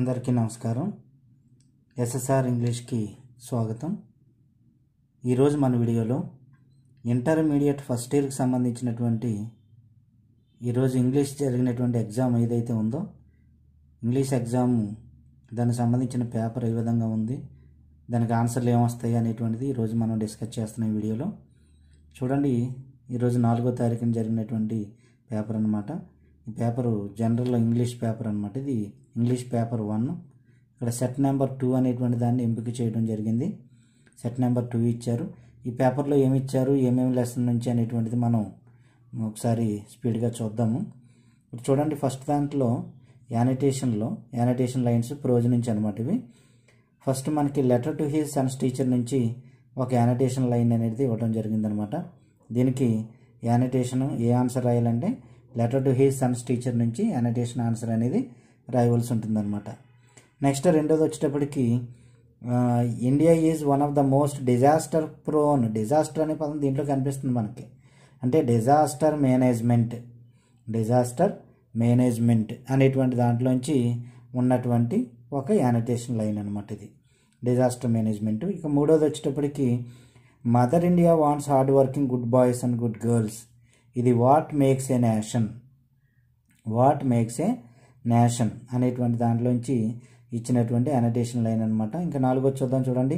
అందరికీ నమస్కారం. ఎస్ఎస్ఆర్ ఇంగ్లీష్కి స్వాగతం. ఈరోజు మన వీడియోలో ఇంటర్మీడియట్ ఫస్ట్ ఇయర్కి సంబంధించినటువంటి ఈరోజు ఇంగ్లీష్ జరిగినటువంటి ఎగ్జామ్ ఏదైతే ఉందో ఇంగ్లీష్ ఎగ్జామ్ దానికి సంబంధించిన పేపర్ ఏ విధంగా ఉంది, దానికి ఆన్సర్లు ఏమొస్తాయి అనేటువంటిది ఈరోజు మనం డిస్కస్ చేస్తున్న వీడియోలో. చూడండి, ఈరోజు 4వ తారీఖున జరిగినటువంటి పేపర్ అన్నమాట. ఈ పేపరు జనరల్ ఇంగ్లీష్ పేపర్ అనమాట. ఇది ఇంగ్లీష్ పేపర్ 1. ఇక్కడ సెట్ నెంబర్ 2 అనేటువంటి దాన్ని ఎంపిక చేయడం జరిగింది. సెట్ నెంబర్ 2 ఇచ్చారు. ఈ పేపర్లో ఏమి ఇచ్చారు, ఏమేమి లెసన్ నుంచి అనేటువంటిది మనం ఒకసారి స్పీడ్గా చూద్దాము. ఇప్పుడు చూడండి, ఫస్ట్ దాంట్లో యానిటేషన్ లైన్స్ ప్రోజ్ నుంచి అనమాట. ఇవి ఫస్ట్ మనకి letter to his sons teacher నుంచి ఒక యానిటేషన్ లైన్ అనేది ఇవ్వడం జరిగిందనమాట. దీనికి యానిటేషన్ ఏ ఆన్సర్ రాయాలంటే letter to his sons teacher నుంచి యానిటేషన్ ఆన్సర్ అనేది రాయవలసి ఉంటుందన్నమాట. నెక్స్ట్ రెండోది వచ్చేటప్పటికి India is one of the most disaster prone. Disaster అనే పదం దీంట్లో కనిపిస్తుంది మనకి. అంటే డిజాస్టర్ మేనేజ్మెంట్ అనేటువంటి దాంట్లోంచి ఉన్నటువంటి ఒక యానిటేషన్ లైన్ అనమాట. ఇది డిజాస్టర్ మేనేజ్మెంట్. ఇక మూడోది వచ్చేటప్పటికి mother India wants hard working good boys and good girls. ఇది వాట్ మేక్స్ ఏ నేషన్ అనేటువంటి దాంట్లోంచి ఇచ్చినటువంటి యానిటేషన్ లైన్ అనమాట. ఇంకా నాలుగోది చూద్దాం. చూడండి,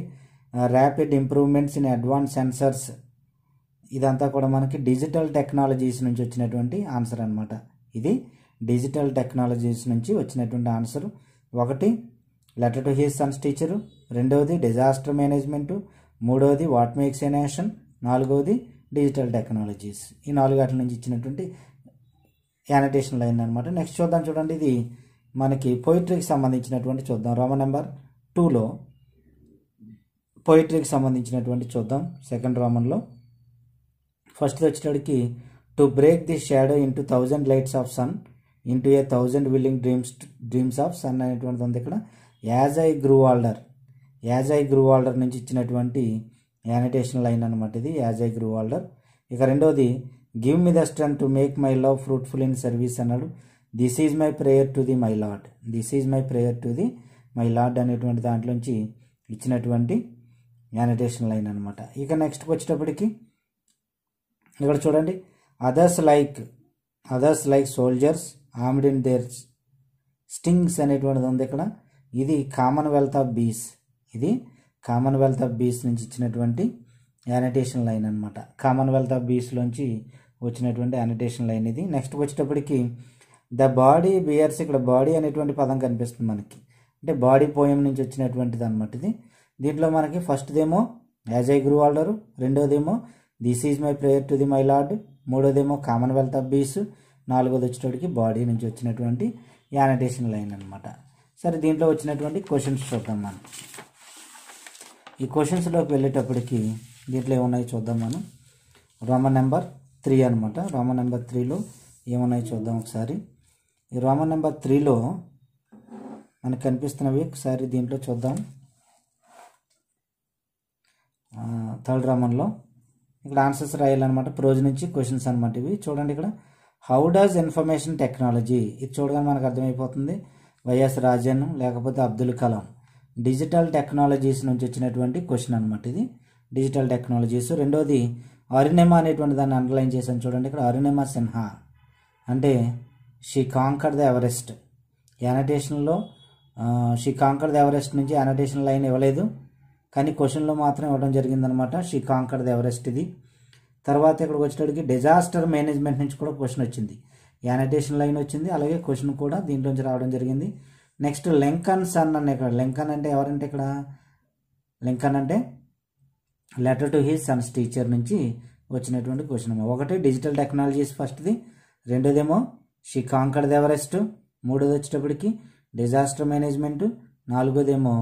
rapid improvements in advance sensors. ఇదంతా కూడా మనకి డిజిటల్ టెక్నాలజీస్ నుంచి వచ్చినటువంటి ఆన్సర్ అనమాట. ఇది డిజిటల్ టెక్నాలజీస్ నుంచి వచ్చినటువంటి ఆన్సర్. ఒకటి letter to his Sons teacher, రెండవది డిజాస్టర్ మేనేజ్మెంటు, మూడవది వాట్ మేక్స్ ఏ నేషన్, నాలుగవది డిజిటల్ టెక్నాలజీస్. ఈ 4 వాటి నుంచి ఇచ్చినటువంటి యానిటేషన్ లైన్ అనమాట. నెక్స్ట్ చూద్దాం. చూడండి, ఇది మనకి పోయిటరీకి సంబంధించినటువంటి చూద్దాం. రోమన్ నెంబర్ 2లో పోయిటరీకి సంబంధించినటువంటి చూద్దాం. సెకండ్ రోమన్లో ఫస్ట్ వచ్చేటడికి to break the shadow into 1000 lights of sun into a 1000 willing dreams of sun అనేటువంటిది ఉంది ఇక్కడ. యాజ్ ఐ గ్రూ ఆల్డర్ నుంచి ఇచ్చినటువంటి యానిటేషన్ లైన్ అనమాట. ఇది యాజ్ ఐ గ్రూ ఆల్డర్. ఇక రెండోది give me the strength to make my love fruitful in service అన్నాడు. This is my prayer to the my lord అనేటువంటి దాంట్లోంచి ఇచ్చినటువంటి యానిటేషన్ లైన్ అనమాట. ఇక నెక్స్ట్కి వచ్చేటప్పటికి ఇక్కడ చూడండి, others like soldiers armed in there stings అనేటువంటిది ఉంది ఇక్కడ. ఇది కామన్వెల్త్ ఆఫ్ బీస్ నుంచి ఇచ్చినటువంటి యానిటేషన్ లైన్ అనమాట. కామన్వెల్త్ ఆఫ్ బీస్లోంచి వచ్చినటువంటి యానిటేషన్ లైన్ ఇది. నెక్స్ట్ వచ్చేటప్పటికి ద బాడీ బియర్స్. ఇక్కడ బాడీ అనేటువంటి పదం కనిపిస్తుంది మనకి. అంటే బాడీ పోయం నుంచి వచ్చినటువంటిది అనమాట ఇది. దీంట్లో మనకి ఫస్ట్దేమో యాజ్ ఐ గ్రూ ఆల్డరు, రెండోదేమో this is my prayer to the my lord, మూడోదేమో కామన్వెల్త్ ఆఫ్ బీస్, నాలుగోది వచ్చేటప్పటికి బాడీ నుంచి వచ్చినటువంటి యానిటేషన్ లైన్ అనమాట. సరే, దీంట్లో వచ్చినటువంటి క్వశ్చన్స్ చూద్దాం మనం. ఈ క్వశ్చన్స్లోకి వెళ్ళేటప్పటికి దీంట్లో ఏమున్నాయి చూద్దాం మనం. రోమన్ నెంబర్ 3 అనమాట. రోమన్ నెంబర్ 3లో ఏమున్నాయి చూద్దాం ఒకసారి. ఈ రోమన్ నెంబర్ 3లో మనకు కనిపిస్తున్నవి ఒకసారి దీంట్లో చూద్దాం. థర్డ్ రోమన్లో ఇక్కడ ఆన్సర్స్ రాయాలన్నమాట. ప్రోజ్ నుంచి క్వశ్చన్స్ అనమాట ఇవి. చూడండి, ఇక్కడ హౌ డస్ ఇన్ఫర్మేషన్ టెక్నాలజీ, ఇది చూడగానే మనకు అర్థమైపోతుంది. వైఎస్ రాజన్ లేకపోతే అబ్దుల్ కలాం. డిజిటల్ టెక్నాలజీస్ నుంచి వచ్చినటువంటి క్వశ్చన్ అనమాట ఇది. Digital technologies. రెండోది అరుణిమ అనేటువంటి దాన్ని అండర్లైన్ చేశాను. చూడండి, ఇక్కడ అరుణిమ సిన్హా అంటే షీ కాంకర్డ్ ద ఎవరెస్ట్. యానిటేషన్లో షీ కాంకర్డ్ ద ఎవరెస్ట్ నుంచి యానిటేషన్ లైన్ ఇవ్వలేదు, కానీ క్వశ్చన్లో మాత్రం ఇవ్వడం జరిగిందనమాట. షీ కాంకర్డ్ ద ఎవరెస్ట్ ఇది. తర్వాత ఇక్కడికి వచ్చేటప్పటికి డిజాస్టర్ మేనేజ్మెంట్ నుంచి కూడా క్వశ్చన్ వచ్చింది. యానిటేషన్ లైన్ వచ్చింది, అలాగే క్వశ్చన్ కూడా దీంట్లోంచి రావడం జరిగింది. నెక్స్ట్ లింకన్ సన్ అనే, ఇక్కడ లింకన్ అంటే ఎవరంటే ఇక్కడ లింకన్ అంటే letter to his sons teacher నుంచి వచ్చినటువంటి క్వశ్చన్. ఒకటి డిజిటల్ టెక్నాలజీస్ ఫస్ట్ది, రెండోదేమో షీ కాంకర్డ్ ద ఎవరెస్ట్, మూడోది వచ్చేటప్పటికి డిజాస్టర్ మేనేజ్మెంట్, నాలుగోదేమో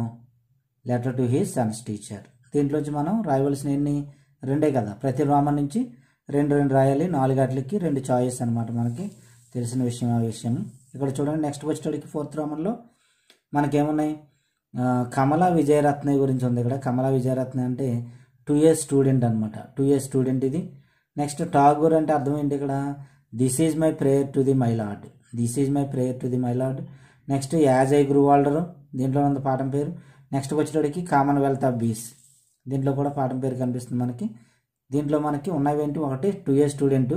letter to his sons teacher. దీంట్లోంచి మనం రాయవలసిన ఎన్ని, 2 కదా. ప్రతి రోమన్ నుంచి 2 రాయాలి. 4 వాటికి 2 చాయిస్ అనమాట. మనకి తెలిసిన విషయం ఆ విషయం. ఇక్కడ చూడండి, నెక్స్ట్ వచ్చేటప్పటికి 4th రోమన్లో మనకేమున్నాయి, కమలా విజయరత్న గురించి ఉంది ఇక్కడ. కమలా విజయరత్న అంటే 2 years స్టూడెంట్ అనమాట. 2 years స్టూడెంట్ ఇది. నెక్స్ట్ ఠాగూర్ అంటే అర్థం ఏంటి ఇక్కడ, this is my prayer to the my lord. Next as I grew older, దీంట్లో ఉంది పాఠం పేరు. నెక్స్ట్ వచ్చేటప్పటికి కామన్వెల్త్ ఆఫ్ బీస్, దీంట్లో కూడా పాఠం పేరు కనిపిస్తుంది మనకి. దీంట్లో మనకి ఉన్నవేంటి, ఒకటి టు ఏ స్టూడెంట్,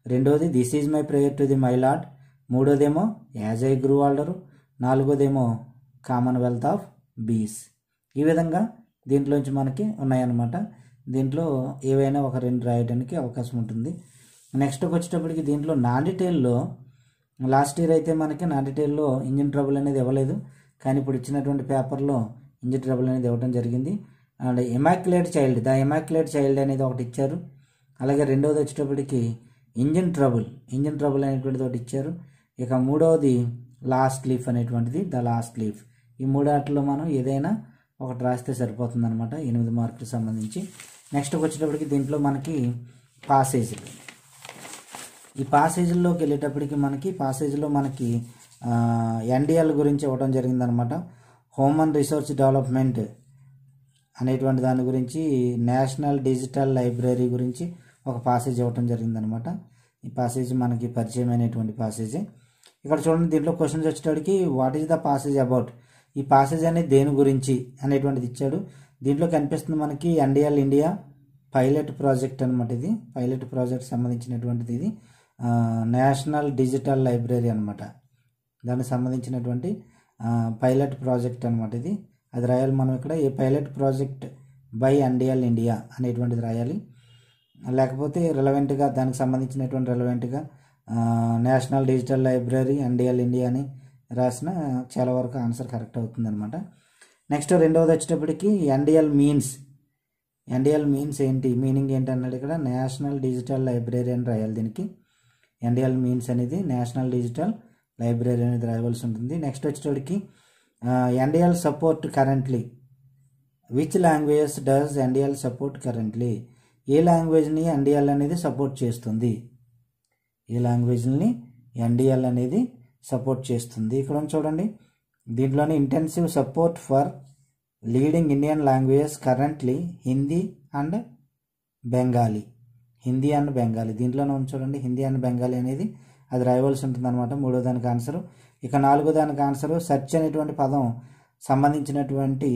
రెండోది this is my prayer to the my lord, మూడోదేమో యాజ్ ఐ గ్రూ ఓల్డర్, నాలుగోదేమో కామన్వెల్త్ ఆఫ్ బీస్. ఈ విధంగా దీంట్లోంచి మనకి ఉన్నాయన్నమాట. దీంట్లో ఏవైనా ఒక రెండు రాయడానికి అవకాశం ఉంటుంది. నెక్స్ట్ వచ్చేటప్పటికి దీంట్లో నాన్ డీటెయిల్లో లాస్ట్ ఇయర్ అయితే మనకి నాన్ డీటెయిల్లో ఇంజిన్ ట్రబుల్ అనేది ఇవ్వలేదు, కానీ ఇప్పుడు ఇచ్చినటువంటి పేపర్లో ఇంజిన్ ట్రబుల్ అనేది ఇవ్వడం జరిగింది. And immaculate child, the immaculate child అనేది ఒకటి ఇచ్చారు. అలాగే రెండవది వచ్చేటప్పటికి ఇంజిన్ ట్రబుల్ అనేటువంటిది ఒకటి ఇచ్చారు. ఇక మూడవది లాస్ట్ లీఫ్ అనేటువంటిది, ద లాస్ట్ లీఫ్. ఈ మూడాటిలో మనం ఏదైనా ఒకటి రాస్తే సరిపోతుంది అనమాట, 8 మార్కులకు సంబంధించి. నెక్స్ట్ వచ్చేటప్పటికి దీంట్లో మనకి పాసేజీలు, ఈ పాసేజీల్లోకి వెళ్ళేటప్పటికి మనకి ఎన్డిఎల్ గురించి ఇవ్వడం జరిగిందనమాట. హ్యూమన్ రిసోర్స్ డెవలప్మెంట్ అనేటువంటి దాని గురించి, నేషనల్ డిజిటల్ లైబ్రరీ గురించి ఒక పాసేజ్ ఇవ్వడం జరిగిందనమాట. ఈ పాసేజ్ మనకి పరిచయం అయినటువంటి పాసేజే. ఇక్కడ చూడండి, దీంట్లో క్వశ్చన్స్ వచ్చేటప్పటికి what is the passage about, ఈ పాసేజ్ అనేది దేని గురించి అనేటువంటిది ఇచ్చాడు. దీంట్లో కనిపిస్తుంది మనకి ఎన్డిఎల్ ఇండియా పైలట్ ప్రాజెక్ట్ అనమాట. ఇది పైలట్ ప్రాజెక్ట్ సంబంధించినటువంటిది, ఇది నేషనల్ డిజిటల్ లైబ్రరీ అనమాట. దానికి సంబంధించినటువంటి పైలట్ ప్రాజెక్ట్ అనమాట ఇది. అది రాయాలి మనం ఇక్కడ, a pilot project by NDL India అనేటువంటిది రాయాలి. లేకపోతే రిలవెంట్గా దానికి సంబంధించినటువంటి రిలవెంట్గా national digital library NDL India అని రాసిన చాలా వరకు ఆన్సర్ కరెక్ట్ అవుతుంది అనమాట. నెక్స్ట్ రెండవది వచ్చేటప్పటికి ఎన్డిఎల్ మీన్స్ ఏంటి, మీనింగ్ ఏంటి అన్నాడు ఇక్కడ, నేషనల్ డిజిటల్ లైబ్రరీ అని రాయాలి. దీనికి ఎన్డిఎల్ మీన్స్ అనేది నేషనల్ డిజిటల్ లైబ్రరీ అనేది రాయవలసి ఉంటుంది. నెక్స్ట్ వచ్చేటప్పటికి NDL support currently, which languages does NDL support currently, ఏ లాంగ్వేజ్ని ఎన్డిఎల్ అనేది సపోర్ట్ చేస్తుంది, ఇక్కడ చూడండి, దీంట్లోనే intensive support for leading Indian languages currently Hindi and Bengali, దీంట్లోనే ఉంది చూడండి, హిందీ అండ్ బెంగాలీ అనేది అది రాయవలసి ఉంటుంది అనమాట. మూడో దానికి ఆన్సరు. ఇక నాలుగో దానికి ఆన్సరు సెర్చ్ అనేటువంటి పదం సంబంధించినటువంటి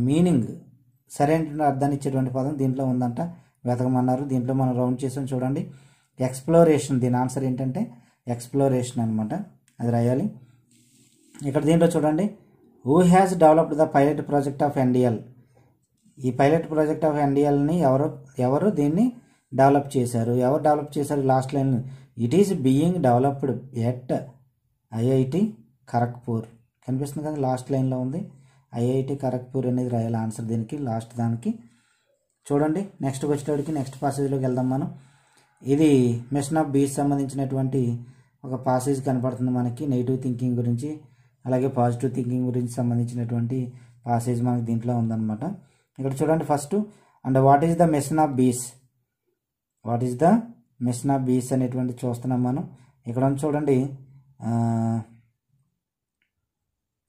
మీనింగ్, సరైన అర్థాన్ని ఇచ్చేటువంటి పదం దీంట్లో ఉందంట, వెతకమన్నారు. దీంట్లో మనం రౌండ్ చేసాం చూడండి, ఎక్స్ప్లోరేషన్, దీని ఆన్సర్ ఏంటంటే ఎక్స్ప్లోరేషన్ అనమాట, అది రాయాలి. ఇక్కడ దీంట్లో చూడండి, who has developed the pilot project of NDL, ఈ పైలట్ ప్రాజెక్ట్ ఆఫ్ ఎన్డిఎల్ని ఎవరు దీన్ని డెవలప్ చేశారు, last line, it is being developed at IIT Kharagpur, కనిపిస్తుంది కదా లాస్ట్ లైన్లో ఉంది, ఐఐటి ఖరగ్పూర్ అనేది రాయాలి ఆన్సర్ దీనికి, లాస్ట్ దానికి. చూడండి, నెక్స్ట్ వచ్చేటప్పటికి నెక్స్ట్ పాసేజ్లోకి వెళ్దాం మనం. ఇది మిషన్ ఆఫ్ బీస్ సంబంధించినటువంటి ఒక పాసేజ్ కనపడుతుంది మనకి, నెగిటివ్ థింకింగ్ గురించి అలాగే పాజిటివ్ థింకింగ్ గురించి సంబంధించినటువంటి పాసేజ్ మనకి దీంట్లో ఉందన్నమాట. ఇక్కడ చూడండి first, and what is the mission of bees అనేటువంటి చూస్తున్నాం మనం. ఇక్కడ చూడండి,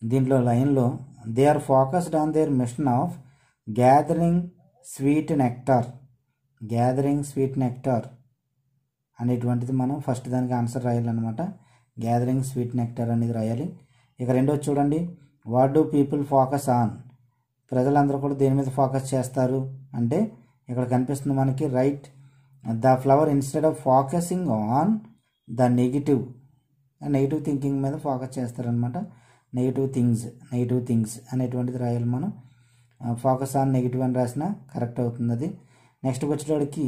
దీంట్లో లైన్లో they are focused on their mission of gathering sweet nectar అనేటువంటిది మనం ఫస్ట్ దానికి ఆన్సర్ రాయాలన్నమాట. గ్యాదరింగ్ స్వీట్ నెక్టార్ అనేది రాయాలి. ఇక రెండోది చూడండి, what do people focus on, ప్రజలందరూ కూడా దేని మీద ఫోకస్ చేస్తారు అంటే ఇక్కడ కనిపిస్తుంది మనకి, right the flower instead of focusing on the negative thinking మీద ఫోకస్ చేస్తారనమాట. నెగిటివ్ థింగ్స్ అనేటువంటిది రాయాలి మనం. ఫోకస్ ఆన్ నెగిటివ్ అని రాసిన కరెక్ట్ అవుతుంది అది. నెక్స్ట్ వచ్చేటప్పటికి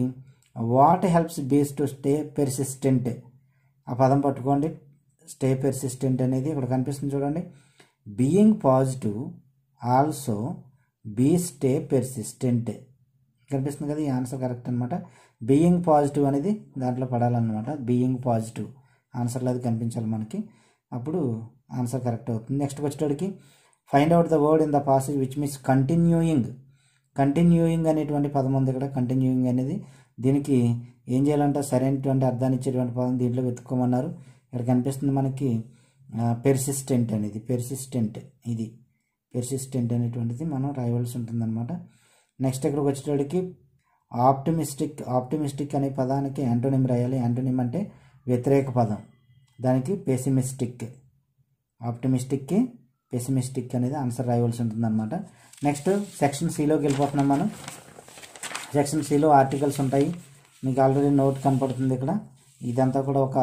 what helps bees to stay persistent, ఆ పదం పట్టుకోండి, స్టే పెర్సిస్టెంట్ అనేది ఇక్కడ కనిపిస్తుంది చూడండి. Being positive also be stay persistent కనిపిస్తుంది కదా, ఈ ఆన్సర్ కరెక్ట్ అనమాట. బీయింగ్ పాజిటివ్ అనేది దాంట్లో పడాలన్నమాట. బీయింగ్ పాజిటివ్ ఆన్సర్లో అది కనిపించాలి మనకి, అప్పుడు ఆన్సర్ కరెక్ట్ అవుతుంది. నెక్స్ట్ వచ్చేటప్పటికి find out the word in the passage which means continuing అనేటువంటి పదం ఉంది ఇక్కడ. కంటిన్యూయింగ్ అనేది దీనికి ఏం చేయాలంటే సరైనటువంటి అర్థాన్ని ఇచ్చేటువంటి పదం దీంట్లో వెతుక్కోమన్నారు. ఇక్కడ కనిపిస్తుంది మనకి పెర్సిస్టెంట్ అనేది, పెర్సిస్టెంట్ అనేటువంటిది మనం రాయవలసి ఉంటుందన్నమాట. నెక్స్ట్ ఇక్కడికి వచ్చేటప్పటికి ఆప్టిమిస్టిక్ అనే పదానికి యాంటోనిమ్ రాయాలి. యాంటోనిమ్ అంటే వ్యతిరేక పదం, దానికి పెసిమిస్టిక్ ఆప్టిమిస్టిక్కి పెసిమిస్టిక్ అనేది ఆన్సర్ రాయవలసి ఉంటుంది అనమాట. నెక్స్ట్ సెక్షన్ సిలోకి వెళ్ళిపోతున్నాం మనం. సెక్షన్ సిలో ఆర్టికల్స్ ఉంటాయి. మీకు ఆల్రెడీ నోట్ కనపడుతుంది ఇక్కడ. ఇదంతా కూడా ఒక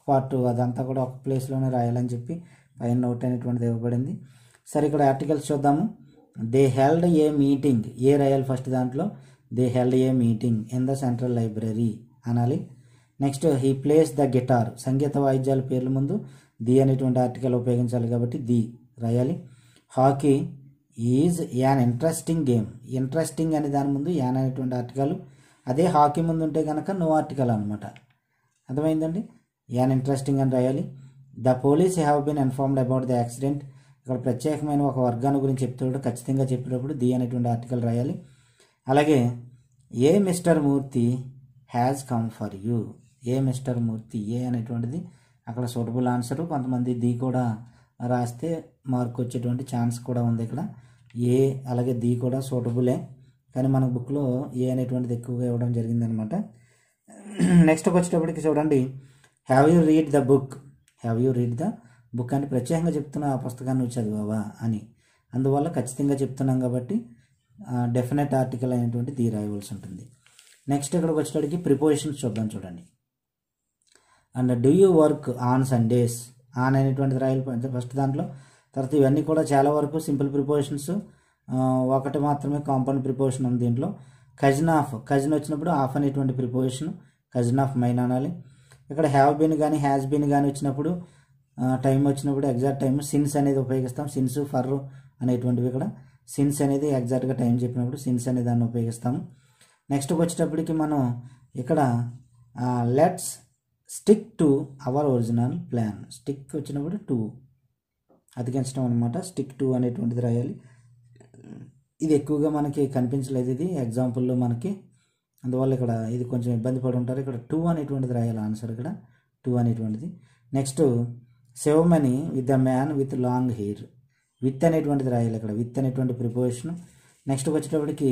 పార్ట్, అదంతా కూడా ఒక ప్లేస్లోనే రాయాలని చెప్పి పైన నోట్ అనేటువంటిది ఇవ్వబడింది. సరే ఇక్కడ ఆర్టికల్స్ చూద్దాము. They held a meeting, a రాయాలి ఫస్ట్ దాంట్లో. They held a meeting in the central library అనాలి. Next he plays the guitar, సంగీత వాయిద్యాల పేర్ల ముందు ది అనేటువంటి ఆర్టికల్ ఉపయోగించాలి కాబట్టి ది రాయాలి. Hockey is an interesting game, interesting అనే దాని ముందు యాన్ అనేటువంటి ఆర్టికల్. అదే హాకీ ముందు ఉంటే కనుక నో ఆర్టికల్ అనమాట. అర్థమైందండి. యాన్ ఇంట్రెస్టింగ్ అని రాయాలి. The police have been informed about the accident, ఇక్కడ ప్రత్యేకమైన ఒక వర్గాన్ని గురించి చెప్తాడు, ఖచ్చితంగా చెప్పేటప్పుడు ది అనేటువంటి ఆర్టికల్ రాయాలి. అలాగే a mister Murthy has come for you, a mister Murthy, a అనేటువంటిది అక్కడ సూటబుల్ ఆన్సరు. కొంతమంది ది కూడా రాస్తే మార్క్ వచ్చేటువంటి ఛాన్స్ కూడా ఉంది ఇక్కడ. ఏ అలాగే ది కూడా సూటబులే, కానీ మన బుక్లో ఏ అనేటువంటిది ఎక్కువగా ఇవ్వడం జరిగిందనమాట. నెక్స్ట్ వచ్చేటప్పటికి చూడండి, have you read the book, have you read the book అని ప్రత్యేకంగా చెప్తున్నా ఆ పుస్తకాన్ని నువ్వు చదివావా అని. అందువల్ల ఖచ్చితంగా చెప్తున్నాం కాబట్టి డెఫినెట్ ఆర్టికల్ అనేటువంటి ది రాయవలసి ఉంటుంది. నెక్స్ట్ ఇక్కడికి వచ్చేటప్పటికి ప్రిపోజిషన్స్ చూద్దాం చూడండి. And do you work on Sundays, on అనేటువంటిది రాయాలి ఫస్ట్ దాంట్లో. తర్వాత ఇవన్నీ కూడా చాలా వరకు సింపుల్ ప్రిపోజిషన్స్, ఒకటి మాత్రమే కాంపౌండ్ ప్రిపోజిషన్ ఉంది దీంట్లో. కజిన్ ఆఫ్, కజిన్ వచ్చినప్పుడు ఆఫ్ అనేటువంటి ప్రిపోజిషన్, కజిన్ ఆఫ్ మైన్ అనాలి. ఇక్కడ హ్యావ్ బీన్ కానీ హ్యాస్ బీన్ కానీ వచ్చినప్పుడు టైం వచ్చినప్పుడు ఎగ్జాక్ట్ టైం సిన్స్ అనేది ఉపయోగిస్తాం. సిన్స్ ఫర్ అనేటువంటివి ఇక్కడ సిన్స్ అనేది ఎగ్జాక్ట్గా టైం చెప్పినప్పుడు సిన్స్ అనే దాన్ని ఉపయోగిస్తాము. నెక్స్ట్ వచ్చేటప్పటికి మనం ఇక్కడ let's stick to our original plan, stick వచ్చినప్పుడు టు అతికించడం అనమాట. స్టిక్ టు అనేటువంటిది రాయాలి. ఇది ఎక్కువగా మనకి కనిపించలేదు ఇది ఎగ్జాంపుల్లో మనకి, అందువల్ల ఇక్కడ ఇది కొంచెం ఇబ్బంది పడి ఉంటారు. ఇక్కడ టూ అనేటువంటిది రాయాలి ఆన్సర్, ఇక్కడ టూ అనేటువంటిది. Next save money with the man with long hair, with అనేటువంటిది రాయాలి ఇక్కడ, విత్ అనేటువంటి ప్రిపోజిషన్. నెక్స్ట్ వచ్చేటప్పటికి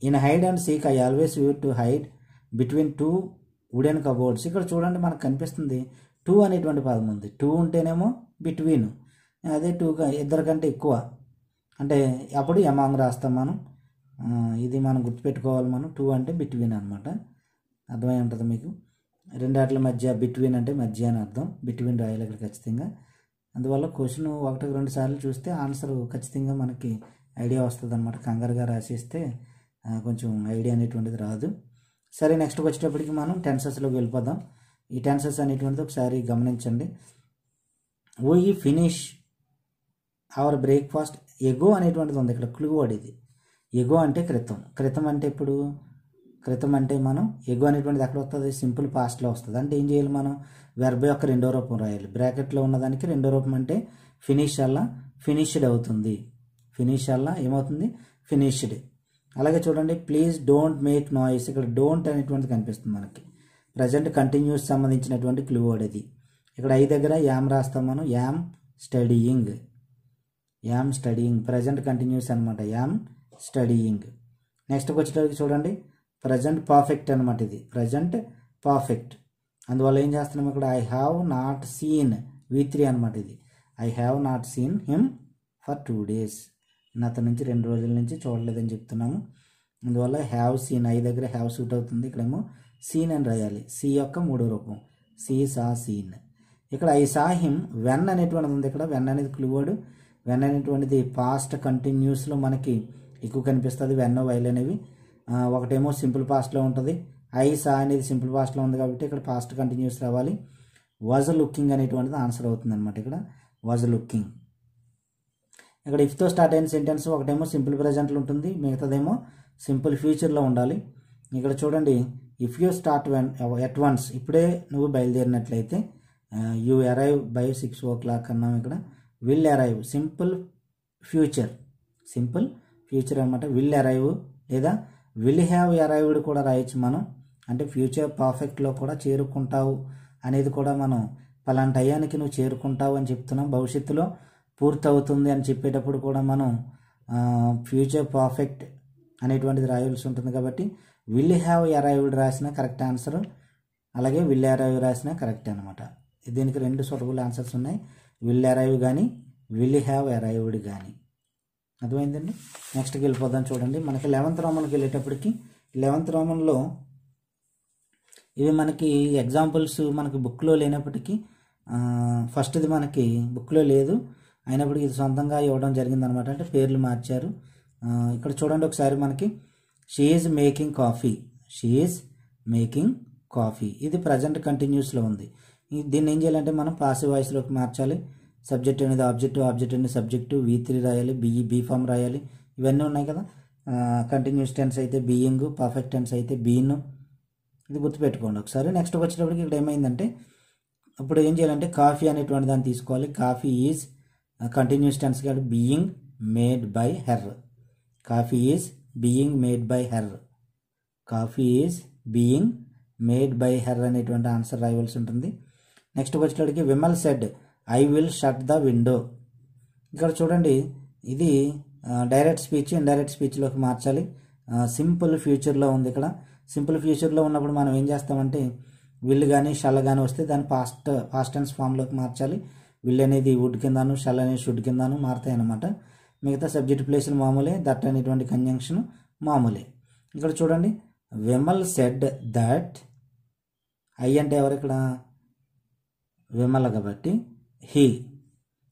in hide and seek I always use to hide between two wooden cupboards. ఇక్కడ చూడండి మనకు కనిపిస్తుంది టూ అనేటువంటి పదం ఉంది. టూ ఉంటేనేమో బిట్వీన్, అదే టూ ఇద్దరు కంటే ఎక్కువ అంటే అప్పుడు ఎమాంగ్ రాస్తాం మనం. ఇది మనం గుర్తుపెట్టుకోవాలి మనం. టూ అంటే బిట్వీన్ అనమాట, అర్థమై ఉంటుంది మీకు. రెండాట్ల మధ్య, బిట్వీన్ అంటే మధ్య అని అర్థం. బిట్వీన్ రాయాలి ఇక్కడ ఖచ్చితంగా. అందువల్ల క్వశ్చన్ 1-2 సార్లు చూస్తే ఆన్సర్ ఖచ్చితంగా మనకి ఐడియా వస్తుంది అనమాట. కంగారుగా రాసేస్తే కొంచెం ఐడియా అనేటువంటిది రాదు. సరే నెక్స్ట్ వచ్చేటప్పటికి మనం టెన్సెస్లోకి వెళ్ళిపోదాం. ఈ టెన్సెస్ అనేటువంటిది ఒకసారి గమనించండి. వీ ఫినిష్ అవర్ బ్రేక్ఫాస్ట్, ఎగో అనేటువంటిది ఉంది ఇక్కడ, క్లూ వర్డ్ ఇది. ఎగో అంటే క్రితం, క్రితం అంటే ఇప్పుడు, క్రితం అంటే మనం ఎగో అనేటువంటిది ఎక్కడ వస్తుంది, సింపుల్ పాస్ట్లో వస్తుంది. అంటే ఏం చేయాలి మనం, వెర్బ్ యొక్క రెండో రూపం రాయాలి. బ్రాకెట్లో ఉన్నదానికి రెండో రూపం అంటే ఫినిష్ అల్లా ఫినిష్డ్ అవుతుంది. ఫినిష్ అల్లా ఏమవుతుంది, ఫినిష్డ్. అలాగే చూడండి, ప్లీజ్ డోంట్ మేక్ నాయిస్, ఇక్కడ డోంట్ అనేటువంటిది కనిపిస్తుంది మనకి. ప్రజెంట్ కంటిన్యూస్ సంబంధించినటువంటి క్లూ వర్డ్ ఇది. ఇక్కడ ఐ దగ్గర యామ్ రాస్తాం మనం, yam studying, yam studying, present continuous అనమాట, యామ్ స్టడీయింగ్. నెక్స్ట్ వచ్చేటప్పటికి చూడండి, ప్రజెంట్ పర్ఫెక్ట్ అనమాట ఇది, ప్రజెంట్ పర్ఫెక్ట్. అందువల్ల ఏం చేస్తున్నాం ఇక్కడ, I have not seen V3 అనమాట ఇది. I have not seen him for 2 days, అతని నుంచి 2 రోజుల నుంచి చూడలేదని చెప్తున్నాము. అందువల్ల హ్యావ్ సీన్, ఐ దగ్గర హ్యావ్ సూట్ అవుతుంది, ఇక్కడేమో సీన్ అని రాయాలి. సి యొక్క మూడో రూపం, సి సా సీన్. ఇక్కడ ఐ సా హిమ్ వెన్ అనేటువంటిది ఉంది ఇక్కడ, వెన్ అనేది క్లూ వర్డ్. వెన్ అనేటువంటిది పాస్ట్ కంటిన్యూస్లో మనకి ఎక్కువ కనిపిస్తుంది, వెన్ వైల్ అనేవి. ఒకటేమో సింపుల్ పాస్ట్లో ఉంటుంది, ఐ సా అనేది సింపుల్ పాస్ట్లో ఉంది కాబట్టి ఇక్కడ పాస్ట్ కంటిన్యూస్ రావాలి. వాజ్ లుకింగ్ అనేటువంటిది ఆన్సర్ అవుతుంది అనమాట, ఇక్కడ వాజ్ లుకింగ్. ఇక్కడ ఇఫ్తో స్టార్ట్ అయిన సెంటెన్స్ ఒకటేమో సింపుల్ ప్రజెంట్లో ఉంటుంది, మిగతాదేమో సింపుల్ ఫ్యూచర్లో ఉండాలి. ఇక్కడ చూడండి, if you start at once, ఇప్పుడే నువ్వు బయలుదేరినట్లయితే, యూ అరైవ్ బై 6 o'clock అన్నాం. ఇక్కడ will arrive simple future, simple future అనమాట. విల్ అరైవ్ లేదా విల్ హ్యావ్ అరైవ్డ్ కూడా రాయొచ్చు మనం. అంటే ఫ్యూచర్ పర్ఫెక్ట్లో కూడా చేరుకుంటావు అనేది కూడా మనం పలానా టయానికి నువ్వు చేరుకుంటావు అని చెప్తున్నాం. భవిష్యత్తులో పూర్తవుతుంది అని చెప్పేటప్పుడు కూడా మనం ఫ్యూచర్ పర్ఫెక్ట్ అనేటువంటిది రాయాల్సి ఉంటుంది. కాబట్టి విల్ హ్యావ్ అరైవ్డ్ రాసిన కరెక్ట్ ఆన్సర్, అలాగే విల్ అరైవ్ రాసిన కరెక్ట్ అనమాట. దీనికి 2 సూటబుల్ ఆన్సర్స్ ఉన్నాయి. విల్ అరైవ్ కానీ విల్ హ్యావ్ అరైవ్డ్ కానీ. అర్థమైందండి. నెక్స్ట్కి వెళ్ళిపోదాం. చూడండి మనకి 11th రోమన్కి వెళ్ళేటప్పటికి 11th రోమన్లో ఇవి మనకి ఎగ్జాంపుల్స్ మనకి బుక్లో లేనప్పటికీ ఫస్ట్ది మనకి బుక్లో లేదు, అయినప్పటికీ ఇది సొంతంగా ఇవ్వడం జరిగిందనమాట. అంటే పేర్లు మార్చారు. ఇక్కడ చూడండి ఒకసారి మనకి she is making coffee, she is making coffee. ఇది ప్రజెంట్ కంటిన్యూస్లో ఉంది. దీన్ని ఏం చేయాలంటే మనం పాసివ్ వాయిస్లోకి మార్చాలి. సబ్జెక్ట్ అనేది ఆబ్జెక్ట్, ఆబ్జెక్ట్ అనేది సబ్జెక్టు, V3 రాయాలి, బీ ఫామ్ రాయాలి. ఇవన్నీ ఉన్నాయి కదా. కంటిన్యూస్ టెన్స్ అయితే బీయింగ్, పర్ఫెక్ట్ టెన్స్ అయితే బీన్. ఇది గుర్తుపెట్టుకోండి ఒకసారి. నెక్స్ట్ వచ్చేటప్పటికి ఇక్కడ ఏమైందంటే ఇప్పుడు ఏం చేయాలంటే కాఫీ అనేటువంటి దాన్ని తీసుకోవాలి. కాఫీ ఈజ్ కంటిన్యూస్ టెన్స్ కాబట్టి being made by her. Coffee is being made by her. Coffee is being made by her అనేటువంటి ఆన్సర్ రాయవలసి ఉంటుంది. నెక్స్ట్ వచ్చేటప్పటికి Vimal said I will shut the window. ఇక్కడ చూడండి ఇది డైరెక్ట్ స్పీచ్ ఇండైరెక్ట్ స్పీచ్లోకి మార్చాలి. Simple ఫ్యూచర్లో ఉంది. ఇక్కడ సింపుల్ ఫ్యూచర్లో ఉన్నప్పుడు మనం ఏం చేస్తామంటే విల్ కానీ షల్ కానీ వస్తే దాన్ని పాస్ట్ టెన్స్ ఫామ్లోకి మార్చాలి. విల్ అనేది వుడ్ కిందను, షల్ అనేది షుడ్ కిందను మారుతాయి అన్నమాట. మిగతా సబ్జెక్ట్ ప్లేసులు మామూలే, దట్ అనేటువంటి కంజంక్షన్ మామూలే. ఇక్కడ చూడండి విమల్ సెడ్ దట్, ఐ అంటే ఎవరు ఇక్కడ విమల్ కాబట్టి హీ.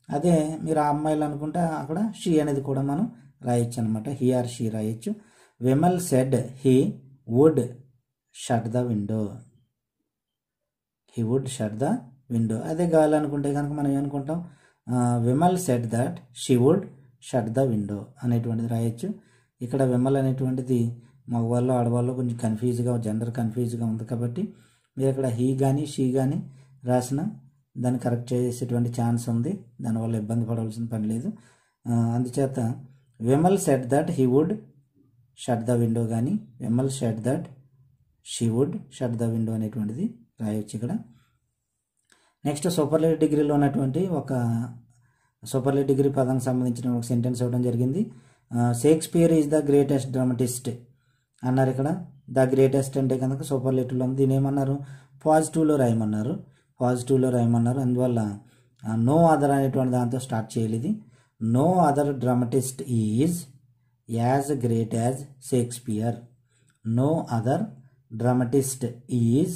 అదే మీరు ఆ అమ్మాయిలు అనుకుంటే అక్కడ షీ అనేది కూడా మనం రాయొచ్చు అనమాట. హీ ఆర్ షీ రాయొచ్చు. Vimal said he would shut the window, he would shut the window. అదే కావాలనుకుంటే కనుక మనం ఏమనుకుంటాం, Vimal said that she would shut the window అనేటువంటిది రాయొచ్చు. ఇక్కడ విమల్ అనేటువంటిది మగవాళ్ళు ఆడవాళ్ళు కొంచెం కన్ఫ్యూజ్గా, జెండర్ కన్ఫ్యూజ్గా ఉంది కాబట్టి మీరు ఇక్కడ హీ కానీ షీ కానీ రాసిన దాన్ని కరెక్ట్ చేసేటువంటి ఛాన్స్ ఉంది. దానివల్ల ఇబ్బంది పడవలసిన పని లేదు. అందుచేత Vimal said that he would shut the window కానీ Vimal shut that she would shut the window అనేటువంటిది రాయొచ్చు ఇక్కడ. నెక్స్ట్ సూపర్లేటివ్ డిగ్రీలో ఉన్నటువంటి ఒక సూపర్లేటివ్ డిగ్రీ పదానికి సంబంధించిన ఒక సెంటెన్స్ ఇవ్వడం జరిగింది. Shakespeare is the greatest dramatist అన్నారు. ఇక్కడ ద గ్రేటెస్ట్ అంటే కనుక సూపర్లేటివ్లో ఉంది. దీని ఏమన్నారు, పాజిటివ్లో రాయమన్నారు. పాజిటివ్లో రాయమన్నారు. అందువల్ల నో అదర్ అనేటువంటి దాంతో స్టార్ట్ చేయాలి. ఇది no other dramatist is as great as Shakespeare. No other dramatist is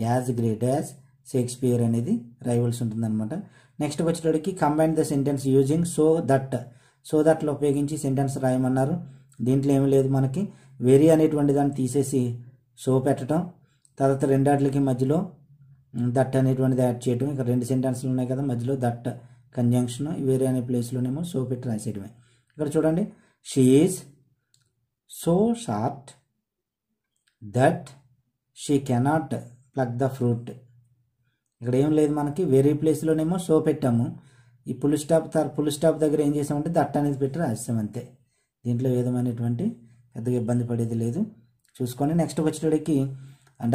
as great as Shakespeare అనేది రాయవలసి ఉంటుంది అనమాట. నెక్స్ట్ వచ్చేటప్పటికి combine the sentence using so that. So దట్లో ఉపయోగించి సెంటెన్స్ రాయమన్నారు. దీంట్లో ఏమీ లేదు మనకి. వెరీ అనేటువంటి దాన్ని తీసేసి సో పెట్టడం, తర్వాత రెండాట్లకి మధ్యలో దట్ అనేటువంటిది యాడ్ చేయడం. ఇక్కడ 2 సెంటెన్స్లు ఉన్నాయి కదా, మధ్యలో దట్ కంజంక్షన్, వేరే అనే ప్లేస్లోనేమో సో పెట్టి రాసేయడమే. ఇక్కడ చూడండి she is so short that she cannot plug the fruit. ఇక్కడ ఏం లేదు మనకి, వేరే ప్లేస్లోనేమో సో పెట్టాము. ఈ పుల్ స్టాప్ దగ్గర ఏం చేసామంటే దట్ అనేది పెట్టి రాసాం అంతే. దీంట్లో ఏ విధమైనటువంటి పెద్దగా ఇబ్బంది పడేది లేదు, చూసుకొని. నెక్స్ట్ వచ్చేటప్పటికి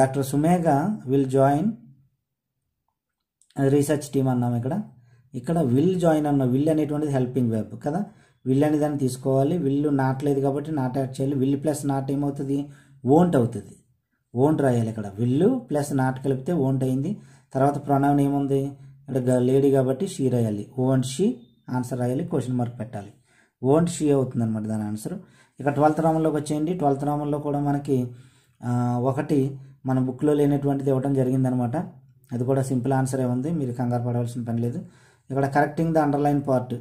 doctor Sumegha will join research team అన్నాం. ఇక్కడ విల్ జాయిన్ అన్నాం. విల్ అనేటువంటిది హెల్పింగ్ వెర్బ్ కదా. విల్ అనే దాన్ని తీసుకోవాలి. విల్ నాట్లేదు కాబట్టి నాట్ యాడ్ చేయాలి. విల్ ప్లస్ నాట్ ఏమవుతుంది, ఓంట్ అవుతుంది. ఓంట్ రాయాలి. ఇక్కడ విల్ ప్లస్ నాట్ కలిపితే ఓంట్ అయింది. తర్వాత ప్రొనౌన్ ఏముంది, ఇక్కడ లేడీ కాబట్టి షీ రాయాలి. ఓంట్ షీ ఆన్సర్ రాయాలి, క్వశ్చన్ మార్క్ పెట్టాలి. ఓంట్ షీ అవుతుంది అనమాట దాని ఆన్సర్. ఇక 12th రోమన్లోకి వచ్చేయండి. 12th రోమన్లో కూడా మనకి ఒకటి మన బుక్లో లేనటువంటిది ఇవ్వడం జరిగిందనమాట. అది కూడా సింపుల్ ఆన్సరే ఉంది, మీరు కంగారు పడవలసిన పని లేదు. ఇక్కడ correcting the underline part,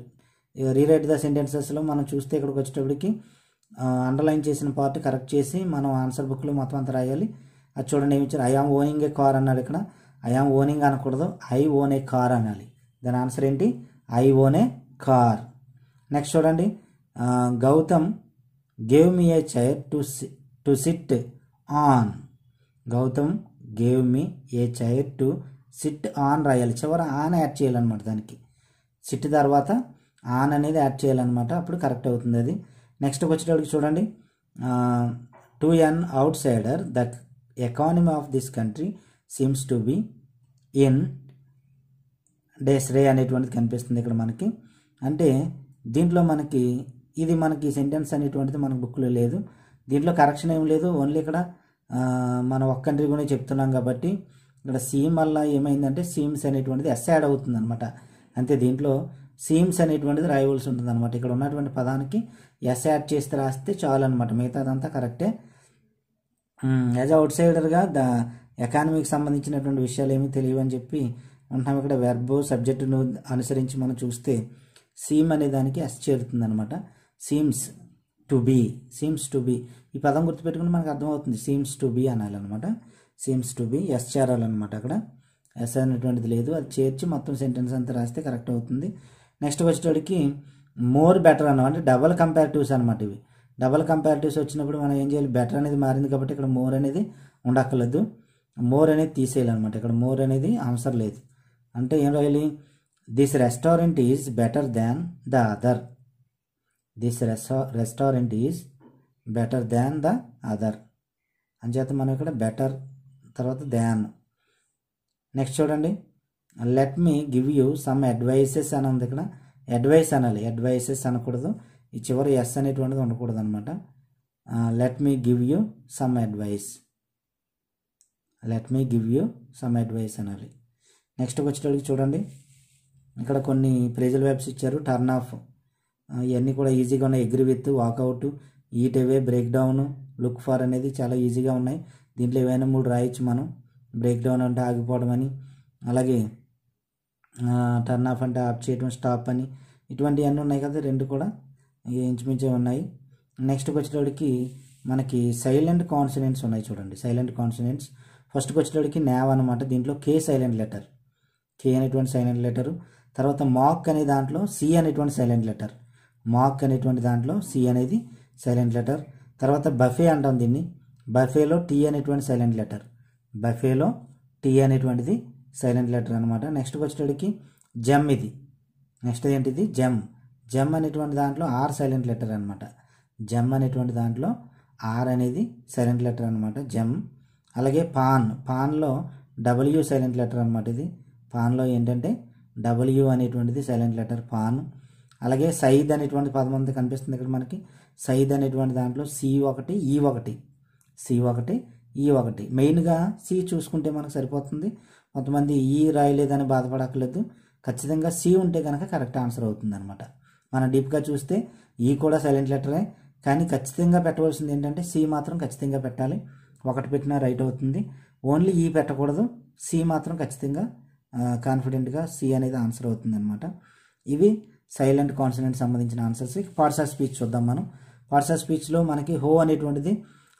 rewrite the సెంటెన్సెస్లో మనం చూస్తే ఇక్కడికి వచ్చేటప్పటికి అండర్లైన్ చేసిన పార్ట్ కరెక్ట్ చేసి మనం ఆన్సర్ బుక్లో మొత్తం అంతా రాయాలి. అది చూడండి ఏమి ఇచ్చారు, I am owning a car అన్నాడు. ఇక్కడ ఐ ఆమ్ ఓనింగ్ అనకూడదు, ఐ ఓన్ ఏ కార్ అనాలి. దాని ఆన్సర్ ఏంటి, I own a car. Next చూడండి, Gautam gave me a chair to sit on. Gautam gave me a chair to sit on రాయాలి. చివర on add చేయాలన్నమాట. దానికి సిట్ తర్వాత ఆన్ అనేది యాడ్ చేయాలన్నమాట, అప్పుడు కరెక్ట్ అవుతుంది అది. నెక్స్ట్ వచ్చేటప్పటికి చూడండి, to an outsider the economy of this country seems to be in disarray అనేటువంటిది కనిపిస్తుంది ఇక్కడ మనకి. అంటే దీంట్లో మనకి ఇది మనకి సెంటెన్స్ అనేటువంటిది మనకు బుక్లో లేదు. దీంట్లో కరెక్షన్ ఏం లేదు, ఓన్లీ ఇక్కడ మనం ఒక కంట్రీ గురించి చెప్తున్నాం కాబట్టి ఇక్కడ సీమ్ వల్ల ఏమైందంటే సీమ్స్ అనేటువంటిది ఎస్ యాడ్ అవుతుంది అనమాట. అంతే, దీంట్లో సీమ్స్ అనేటువంటిది రాయవలసి ఉంటుంది అనమాట. ఇక్కడ ఉన్నటువంటి పదానికి ఎస్ యాడ్ చేస్తే రాస్తే చాలు అనమాట, మిగతాదంతా కరెక్టే. యాజ్ అవుట్ సైడర్గా ఎకానమీకి సంబంధించినటువంటి విషయాలు ఏమీ తెలియవని చెప్పి ఉంటాం. ఇక్కడ వెర్బ్ సబ్జెక్టును అనుసరించి మనం చూస్తే సీమ్ అనే దానికి ఎస్ చేరుతుంది అనమాట. Seems to be, seems to be ఈ పదం గుర్తుపెట్టుకుని మనకు అర్థమవుతుంది. సీమ్స్ టు బీ అనాలన్నమాట. సీమ్స్ టు బీ ఎస్ చేరాలన్నమాట. అక్కడ ఎస్ అనేటువంటిది లేదు, అది చేర్చి మొత్తం సెంటెన్స్ అంతా రాస్తే కరెక్ట్ అవుతుంది. నెక్స్ట్ వచ్చేటోడికి మోర్ బెటర్ అన్నమాట, అంటే డబల్ కంపారిటివ్స్ అనమాట. ఇవి డబల్ కంపారిటివ్స్ వచ్చినప్పుడు మనం ఏం చేయాలి, బెటర్ అనేది మారింది కాబట్టి ఇక్కడ మోర్ అనేది ఉండక్కర్లేదు, మోర్ అనేది తీసేయాలన్నమాట. ఇక్కడ మోర్ అనేది ఆన్సర్ లేదు. అంటే ఏం రాయాలి, this restaurant is better than the other. This restaurant is better than the other అంచేత మనం ఇక్కడ బెటర్ తర్వాత దాన్. నెక్స్ట్ చూడండి, let me give you some advices అని ఉంది. ఇక్కడ అడ్వైస్ అనాలి, అడ్వైసెస్ అనకూడదు. ఈ చివరి ఎస్ అనేటువంటిది ఉండకూడదు అనమాట. Let me give you some advice, let me give you some advice అనాలి. నెక్స్ట్ వచ్చేటప్పటికి చూడండి, ఇక్కడ కొన్ని ప్రేజల్ వెబ్స్ ఇచ్చారు. టర్న్ ఆఫ్ ఇవన్నీ కూడా ఈజీగా ఉన్నాయి. Agree with, walkout, eat away, break down, look for అనేది చాలా ఈజీగా ఉన్నాయి. దీంట్లో ఏవైనా 3 రాయొచ్చు మనం. బ్రేక్ డౌన్ అంటే ఆగిపోవడం అని, అలాగే టర్న్ ఆఫ్ అంటే ఆఫ్ చేయడం, స్టాప్ అని, ఇటువంటివన్నీ ఉన్నాయి కదా, 2 కూడా ఇంచుమించే ఉన్నాయి. నెక్స్ట్కి వచ్చేటప్పటికి మనకి సైలెంట్ కాన్సనెంట్స్ ఉన్నాయి చూడండి. సైలెంట్ కాన్సనెంట్స్ ఫస్ట్కి వచ్చేటప్పటికి నావ్ అనమాట. దీంట్లో కే సైలెంట్ లెటర్, కే అనేటువంటి సైలెంట్ లెటరు. తర్వాత మాక్ అనే దాంట్లో సి అనేటువంటి సైలెంట్ లెటర్, మాక్ అనేటువంటి దాంట్లో సి అనేది సైలెంట్ లెటర్. తర్వాత బఫే అంటాం దీన్ని, బఫేలో టీ అనేటువంటి సైలెంట్ లెటర్, బఫేలో టీ అనేటువంటిది సైలెంట్ లెటర్ అనమాట. నెక్స్ట్కి వచ్చేటప్పటికి జమ్, ఇది నెక్స్ట్ ఏంటిది జమ్, జమ్ అనేటువంటి దాంట్లో ఆర్ సైలెంట్ లెటర్ అనమాట. జమ్ అనేటువంటి దాంట్లో ఆర్ అనేది సైలెంట్ లెటర్ అనమాట, జమ్. అలాగే పాన్, పాన్లో డబ్ల్యూ సైలెంట్ లెటర్ అనమాట. ఇది పాన్లో ఏంటంటే డబ్ల్యూ అనేటువంటిది సైలెంట్ లెటర్, పాన్. అలాగే సైద్ అనేటువంటి పదం అంతా కనిపిస్తుంది ఇక్కడ మనకి. సైద్ అనేటువంటి దాంట్లో C1 E1, C1 E1. మెయిన్గా సి చూసుకుంటే మనకు సరిపోతుంది. కొంతమంది ఈ రాయలేదని బాధపడక్కర్లేదు, ఖచ్చితంగా సి ఉంటే కనుక కరెక్ట్ ఆన్సర్ అవుతుంది అనమాట. మనం డీప్గా చూస్తే ఈ కూడా సైలెంట్ లెటరే, కానీ ఖచ్చితంగా పెట్టవలసింది ఏంటంటే సి మాత్రం ఖచ్చితంగా పెట్టాలి. 1 పెట్టినా రైట్ అవుతుంది. ఓన్లీ ఈ పెట్టకూడదు, సి మాత్రం ఖచ్చితంగా కాన్ఫిడెంట్గా సి అనేది ఆన్సర్ అవుతుంది అనమాట. ఇవి సైలెంట్ కాన్సనెంట్ సంబంధించిన ఆన్సర్స్. పార్ట్స్ ఆఫ్ స్పీచ్ చూద్దాం మనం. పార్ట్స్ ఆఫ్ స్పీచ్లో మనకి హో అనేటువంటిది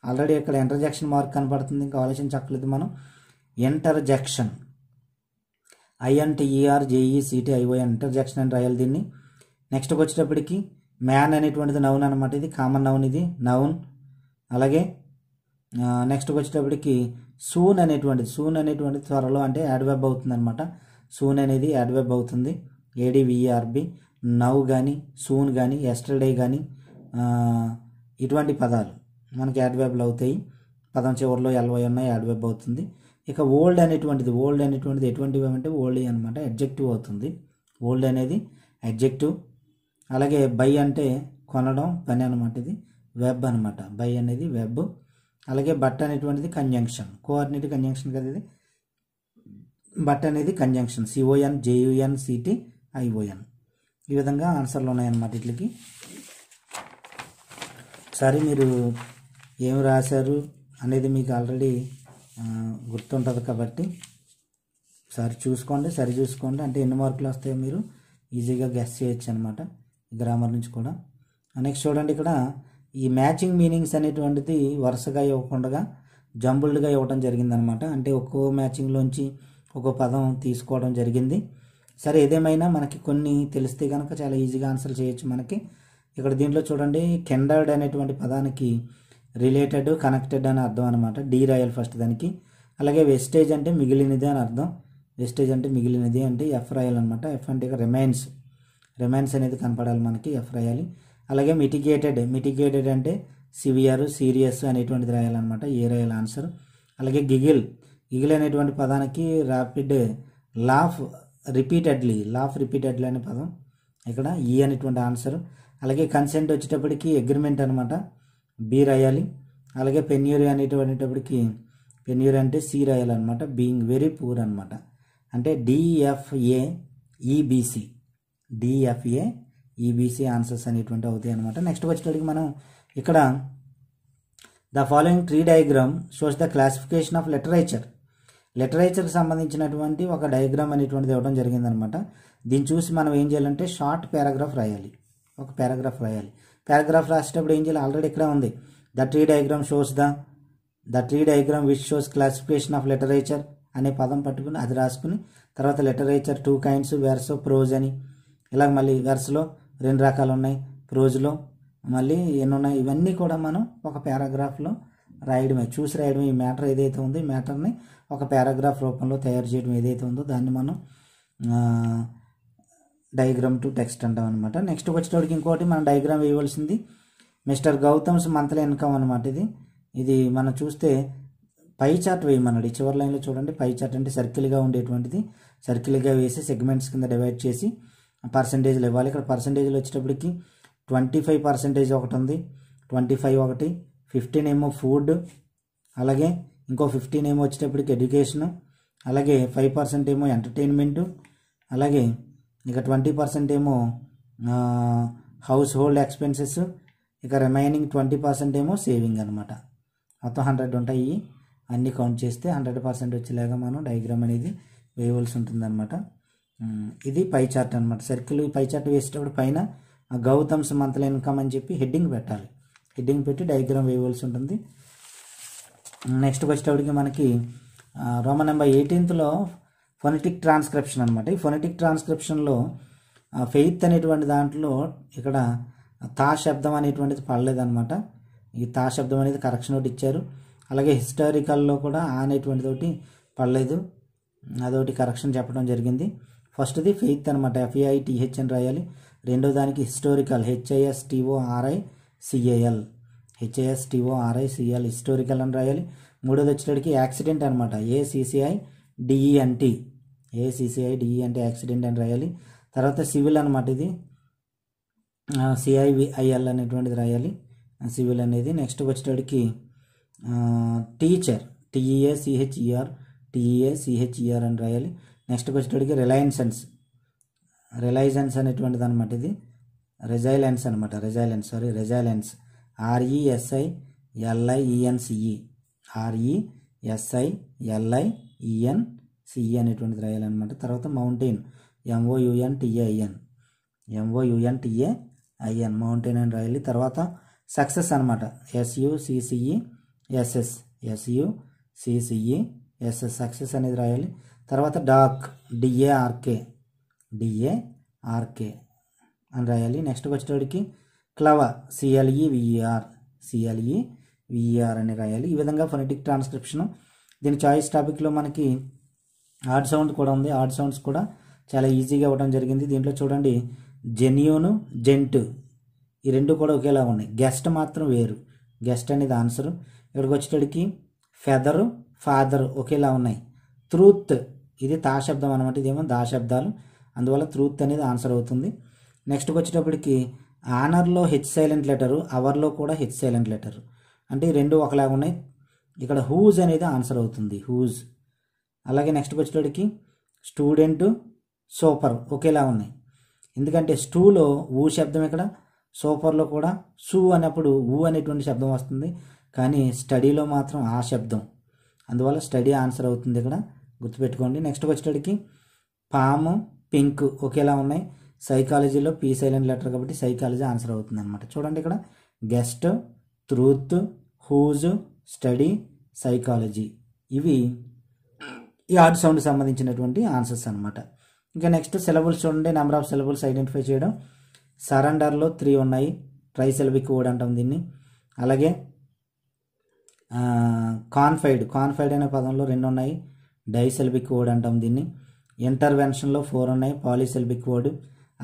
ఆల్రెడీ ఇక్కడ ఇంటర్జెక్షన్ మార్క్ కనపడుతుంది, ఇంకా ఆలోచించక్కర్లేదు మనం. ఇంటర్జెక్షన్, INTERJECTION, ఇంటర్జెక్షన్ అని రాయాలి దీన్ని. నెక్స్ట్కి వచ్చేటప్పటికి మ్యాన్ అనేటువంటిది నౌన్ అనమాట. ఇది కామన్ నౌన్, ఇది నౌన్. అలాగే నెక్స్ట్కి వచ్చేటప్పటికి సూన్ అనేటువంటిది త్వరలో అంటే యాడ్వెబ్ అవుతుంది అనమాట. సూన్ అనేది యాడ్వెబ్ అవుతుంది, ADVERB. నవ్ కానీ సూన్ కానీ ఎస్టర్డే కానీ ఇటువంటి పదాలు మనకి యాడ్వెబ్లు అవుతాయి. పదం చివరిలో LY ఉన్నాయి, యాడ్వెబ్ అవుతుంది. ఇక ఓల్డ్ అనేటువంటిది ఎటువంటివి అంటే ఓల్డ్ అనమాట, అడ్జెక్టివ్ అవుతుంది. ఓల్డ్ అనేది అడ్జెక్టివ్. అలాగే బై అంటే కొనడం, పని అనమాట, ఇది వెబ్ అనమాట. బై అనేది వెబ్. అలాగే బట్ అనేటువంటిది కంజంక్షన్, కోఆర్డినేట్ కంజంక్షన్ కదా ఇది. బట్ అనేది conjunction, CON JUN CT ION. ఈ విధంగా ఆన్సర్లు ఉన్నాయన్నమాట వీటికి. ఒకసారి మీరు ఏమి రాశారు అనేది మీకు ఆల్రెడీ గుర్తుంటుంది కాబట్టి ఒకసారి చూసుకోండి, సరి చూసుకోండి. అంటే ఎన్ని మార్కులు వస్తాయో మీరు ఈజీగా గెస్ చేయొచ్చు అనమాట, గ్రామర్ నుంచి కూడా. నెక్స్ట్ చూడండి, ఇక్కడ ఈ మ్యాచింగ్ మీనింగ్స్ అనేటువంటిది వరుసగా ఇవ్వకుండా జంబుల్డ్గా ఇవ్వడం జరిగిందనమాట. అంటే ఒక్కో మ్యాచింగ్లోంచి ఒక్కో పదం తీసుకోవడం జరిగింది. సరే, ఏదేమైనా మనకి కొన్ని తెలిస్తే కనుక చాలా ఈజీగా ఆన్సర్ చేయొచ్చు మనకి. ఇక్కడ దీంట్లో చూడండి, కెండర్డ్ అనేటువంటి పదానికి రిలేటెడ్, కనెక్టెడ్ అని అర్థం అనమాట. డి రాయాలి ఫస్ట్ దానికి. అలాగే వెస్టేజ్ అంటే మిగిలినది అని అర్థం. వెస్టేజ్ అంటే మిగిలినది అంటే ఎఫ్ రాయాలన్నమాట. ఎఫ్ అంటే ఇక రిమైన్స్ అనేది కనపడాలి మనకి, ఎఫ్ రాయాలి. అలాగే మిటిగేటెడ్ అంటే సివియర్, సీరియస్ అనేటువంటిది రాయాలన్నమాట, ఏ రాయాలి ఆన్సర్. అలాగే గిగిల్ అనేటువంటి పదానికి ర్యాపిడ్, లాఫ్ రిపీటెడ్లీ అనే పదం, ఇక్కడ ఈ అనేటువంటి ఆన్సర్. అలాగే కన్సెంట్ వచ్చేటప్పటికి అగ్రిమెంట్ అనమాట, బి రాయాలి. అలాగే పెన్యూరీ అనేటువంటిటప్పటికి పెన్యూర్ అంటే సి రాయాలన్నమాట. బీయింగ్ వెరీ పూర్ అనమాట. అంటే డిఎఫ్ఏఈబిసి ఆన్సర్స్ అనేటువంటి అవుతాయి అనమాట. నెక్స్ట్ వచ్చేటప్పటికి మనం ఇక్కడ the following tree diagram shows the classification of లిటరేచర్కి సంబంధించినటువంటి ఒక డయాగ్రామ్ అనేటువంటిది ఇవ్వడం జరిగిందనమాట. దీన్ని చూసి మనం ఏం చేయాలంటే షార్ట్ పారాగ్రాఫ్ రాయాలి. ఒక పారాగ్రాఫ్ రాయాలి. పారాగ్రాఫ్ రాసేటప్పుడు ఏం చేయాలి, ఆల్రెడీ ఇక్కడ ఉంది the tree diagram shows the tree diagram which shows classification of literature అనే పదం పట్టుకుని అది రాసుకుని తర్వాత లిటరేచర్ 2 kinds వెర్స్ ప్రోజ్ అని ఇలాగ మళ్ళీ వెర్స్లో 2 రకాలు ఉన్నాయి, ప్రోజ్లో మళ్ళీ ఎన్ని ఉన్నాయి, ఇవన్నీ కూడా మనం ఒక పారాగ్రాఫ్లో రాయడమే, చూసి రాయడమే. ఈ మ్యాటర్ ఏదైతే ఉందో ఈ మ్యాటర్ని ఒక పారాగ్రాఫ్ రూపంలో తయారు చేయడం ఏదైతే ఉందో దాన్ని మనం డయాగ్రామ్ టు టెక్స్ట్ అంటాం అనమాట. నెక్స్ట్ వచ్చేటప్పటికి ఇంకోటి మనం డయాగ్రామ్ వేయవలసింది మిస్టర్ గౌతమ్స్ మంత్లీ ఇన్కమ్ అనమాట. ఇది మనం చూస్తే పై చార్ట్ వేయమన్నాడు. ఈ చివరి లైన్లో చూడండి, పై చార్ట్ అంటే సర్కిల్గా ఉండేటువంటిది, సర్కిల్గా వేసి సెగ్మెంట్స్ కింద డివైడ్ చేసి పర్సంటేజ్లు ఇవ్వాలి. ఇక్కడ పర్సంటేజ్లు వచ్చేటప్పటికి 25% ఒకటి ఉంది, 25 ఒకటి, 15 ఏమో ఫుడ్, అలాగే ఇంకో 15 ఏమో వచ్చేటప్పటికి ఎడ్యుకేషన్, అలాగే 5% ఏమో ఎంటర్టైన్మెంటు, అలాగే ఇక 20% ఏమో హౌస్ హోల్డ్ ఎక్స్పెన్సెస్, ఇక రిమైనింగ్ 20% ఏమో సేవింగ్ అనమాట. మొత్తం 100 ఉంటాయి. అన్నీ కౌంట్ చేస్తే 100% వచ్చేలాగా మనం డయాగ్రామ్ అనేది వేయవలసి ఉంటుందన్నమాట. ఇది పై చార్ట్ అనమాట. సర్కిల్ పై చార్ట్ వేసేటప్పుడు పైన గౌతమ్స్ మంత్లీ ఇన్కమ్ అని చెప్పి హెడ్డింగ్ పెట్టాలి. హెడ్డింగ్ పెట్టి డయాగ్రామ్ వేయవలసి ఉంటుంది. నెక్స్ట్ వచ్చేటప్పటికి మనకి రోమన్ నెంబర్ 18లో ఫొనెటిక్ ట్రాన్స్క్రిప్షన్ అనమాట. ఈ ఫొనెటిక్ ట్రాన్స్క్రిప్షన్లో ఫెయిత్ అనేటువంటి దాంట్లో ఇక్కడ తా శబ్దం అనేటువంటిది పడలేదన్నమాట. ఈ తా శబ్దం అనేది కరెక్షన్ ఒకటి ఇచ్చారు. అలాగే హిస్టారికల్లో కూడా అనేటువంటిది పడలేదు, అదొకటి కరెక్షన్ చెప్పడం జరిగింది. ఫస్ట్ది ఫెయిత్ అనమాట, FAITH అని రాయాలి. రెండో దానికి హిస్టోరికల్ HISTORICAL హిస్టోరికల్ అని రాయాలి. మూడోది వచ్చేటప్పటికి యాక్సిడెంట్ అనమాట, ACCIDENT యాక్సిడెంట్ అని రాయాలి. తర్వాత సివిల్ అనమాట, ఇది CIVIL అనేటువంటిది రాయాలి, సివిల్ అనేది. నెక్స్ట్ వచ్చేటప్పటికి టీచర్ TEACHER అని రాయాలి. నెక్స్ట్ వచ్చేటప్పటికి రిలయన్స్ అనేటువంటిది అనమాట. ఇది రెజైలెన్స్ అనమాట, రెజైలెన్స్ RESILIENCE అనేటువంటిది రాయాలన్నమాట. తర్వాత మౌంటైన్ MOUNTAIN మౌంటైన్ అని రాయాలి. తర్వాత సక్సెస్ అనమాట, SUCCESS సక్సెస్ అనేది రాయాలి. తర్వాత డార్క్ DARK అని రాయాలి. నెక్స్ట్ వచ్చేటప్పటికి క్లవర్ CLEVER అని రాయాలి. ఈ విధంగా ఫొనెటిక్ ట్రాన్స్క్రిప్షన్. దీని చాయిస్ టాపిక్లో మనకి ఆడ్ సౌండ్ కూడా ఉంది. ఆడ్ సౌండ్స్ కూడా చాలా ఈజీగా ఇవ్వడం జరిగింది. దీంట్లో చూడండి, జెన్యూన్, జెంట్ ఈ రెండు కూడా ఒకేలా ఉన్నాయి. గెస్ట్ మాత్రం వేరు, గెస్ట్ అనేది ఆన్సరు. ఇక్కడికి వచ్చేటప్పటికి ఫెదర్, ఫాదర్ ఒకేలా ఉన్నాయి. ట్రూత్ ఇది తా శబ్దం అనమాట, ఇదేమో దా శబ్దాలు, అందువల్ల ట్రూత్ అనేది ఆన్సర్ అవుతుంది. నెక్స్ట్కి వచ్చేటప్పటికి ఆనర్లో H సైలెంట్ లెటరు, అవర్లో కూడా H సైలెంట్ లెటరు, అంటే ఈ రెండు ఒకలాగా ఉన్నాయి. ఇక్కడ హూజ్ అనేది ఆన్సర్ అవుతుంది, హూజ్. అలాగే నెక్స్ట్కి వచ్చేటప్పటికి స్టూడెంట్, సూపర్ ఒకేలా ఉన్నాయి. ఎందుకంటే స్టూలో ఊ శబ్దం, ఇక్కడ సూపర్లో కూడా సు అన్నప్పుడు ఊ అనేటువంటి శబ్దం వస్తుంది, కానీ స్టడీలో మాత్రం ఆ శబ్దం, అందువల్ల స్టడీ ఆన్సర్ అవుతుంది ఇక్కడ, గుర్తుపెట్టుకోండి. నెక్స్ట్ వచ్చేటప్పటికి పాము, పింక్ ఒకేలా ఉన్నాయి. సైకాలజీలో P సైలెంట్ లెటర్ కాబట్టి సైకాలజీ ఆన్సర్ అవుతుంది అనమాట. చూడండి ఇక్కడ guest, truth, whose, study, psychology ఇవి ఈ ఆడ్ సౌండ్ సంబంధించినటువంటి ఆన్సర్స్ అనమాట. ఇంకా నెక్స్ట్ సిలబుల్స్ చూడండి, నెంబర్ ఆఫ్ సిలబుల్స్ ఐడెంటిఫై చేయడం. సరెండర్లో 3 ఉన్నాయి, ట్రైసిలబిక్ వర్డ్ అంటాం దీన్ని. అలాగే కాన్ఫైడ్ అనే పదంలో 2 ఉన్నాయి, డైసిలబిక్ వర్డ్ అంటాం దీన్ని. ఇంటర్వెన్షన్లో 4 ఉన్నాయి, పాలీసిలబిక్ వర్డ్.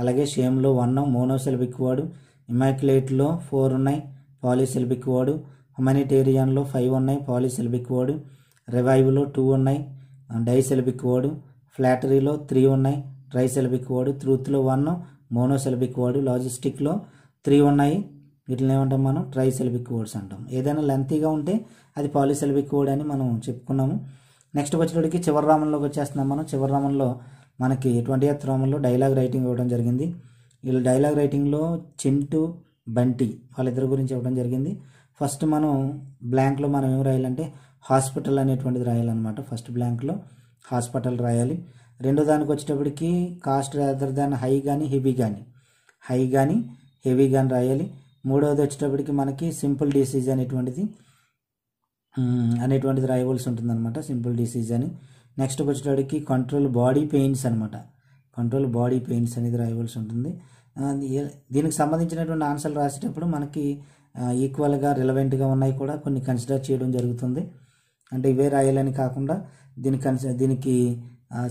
అలాగే షేమ్లో 1 మోనోసిలబిక్ వర్డ్. ఇమాక్యులేట్లో 4 ఉన్నాయి, పాలీసిలబిక్ వర్డ్. హ్యుమానిటేరియన్లో 5 ఉన్నాయి, పాలీసిలబిక్ వర్డ్. రివైవ్లో 2 ఉన్నాయి, డైసిలబిక్ వర్డ్. ఫ్లాటరీలో 3 ఉన్నాయి, ట్రైసిలబిక్ వర్డ్. ట్రూత్లో 1 మోనోసిలబిక్ వర్డ్. లాజిస్టిక్లో 3 ఉన్నాయి, వీటిని ఏమంటాం మనం ట్రైసిలబిక్ వర్డ్స్ అంటాం. ఏదైనా లెంతీగా ఉంటే అది పాలీసిలబిక్ వర్డ్ అని మనం చెప్పుకున్నాము. నెక్స్ట్ వచ్చేటప్పటికి చివరి రామంలోకి వచ్చేస్తున్నాం మనం. చివరి రామంలో మనకి 20th రామంలో డైలాగ్ రైటింగ్ ఇవ్వడం జరిగింది. వీళ్ళు డైలాగ్ రైటింగ్లో చింటూ బంటి వాళ్ళిద్దరి గురించి ఇవ్వడం జరిగింది. ఫస్ట్ మనం బ్లాంక్లో మనం ఏం రాయాలంటే హాస్పిటల్ అనేటువంటిది రాయాలన్నమాట. ఫస్ట్ బ్లాంక్లో హాస్పిటల్ రాయాలి. రెండో దానికి వచ్చేటప్పటికి కాస్ట్ రాదర్ దాన్ హై కానీ హెవీ కానీ హెవీ కానీ రాయాలి. మూడవది వచ్చేటప్పటికి మనకి సింపుల్ డిసీజ్ అనేటువంటిది రాయవలసి ఉంటుంది అనమాట. సింపుల్ డిసీజ్ అని. నెక్స్ట్ వచ్చేటప్పటికి కంట్రోల్ బాడీ పెయిన్స్ అనమాట. కంట్రోల్ బాడీ పెయిన్స్ అనేది రాయవలసి ఉంటుంది. దీనికి సంబంధించినటువంటి ఆన్సర్లు రాసేటప్పుడు మనకి ఈక్వల్గా రిలవెంట్గా ఉన్నాయి కూడా కొన్ని కన్సిడర్ చేయడం జరుగుతుంది. అంటే ఇవే రాయాలని కాకుండా దీనికి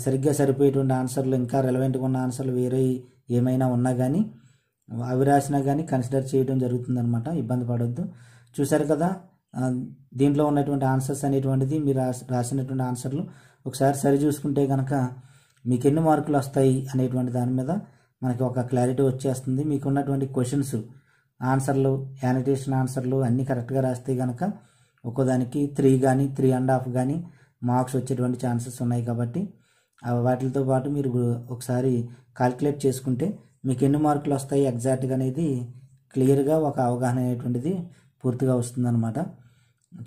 సరిగ్గా సరిపోయేటువంటి ఆన్సర్లు ఇంకా రిలవెంట్గా ఉన్న ఆన్సర్లు వేరే ఏమైనా ఉన్నా కానీ అవి రాసినా కానీ కన్సిడర్ చేయడం జరుగుతుందన్నమాట. ఇబ్బంది పడవద్దు. చూసారు కదా దీంట్లో ఉన్నటువంటి ఆన్సర్స్ అనేటువంటిది మీరు రాసినటువంటి ఆన్సర్లు ఒకసారి సరి చూసుకుంటే కనుక మీకు ఎన్ని మార్కులు వస్తాయి అనేటువంటి దాని మీద మనకి ఒక క్లారిటీ వచ్చేస్తుంది. మీకు ఉన్నటువంటి క్వశ్చన్స్ ఆన్సర్లు యానిటేషన్ ఆన్సర్లు అన్నీ కరెక్ట్గా రాస్తే కనుక ఒక్కోదానికి 3 కానీ 3.5 కానీ మార్క్స్ వచ్చేటువంటి ఛాన్సెస్ ఉన్నాయి. కాబట్టి వాటితో పాటు మీరు ఒకసారి కాల్కులేట్ చేసుకుంటే మీకు ఎన్ని మార్కులు వస్తాయి ఎగ్జాక్ట్గా అనేది క్లియర్గా ఒక అవగాహన అనేటువంటిది పూర్తిగా వస్తుందన్నమాట.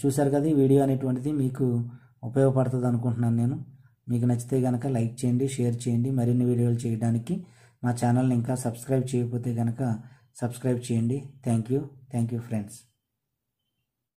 చూశారు కదా ఈ వీడియో అనేటువంటిది మీకు ఉపయోగపడుతుంది అనుకుంటున్నాను నేను. మీకు నచ్చితే కనుక లైక్ చేయండి, షేర్ చేయండి. మరిన్ని వీడియోలు చేయడానికి మా ఛానల్ని ఇంకా సబ్స్క్రైబ్ చేయకపోతే కనుక సబ్స్క్రైబ్ చేయండి. Thank you friends.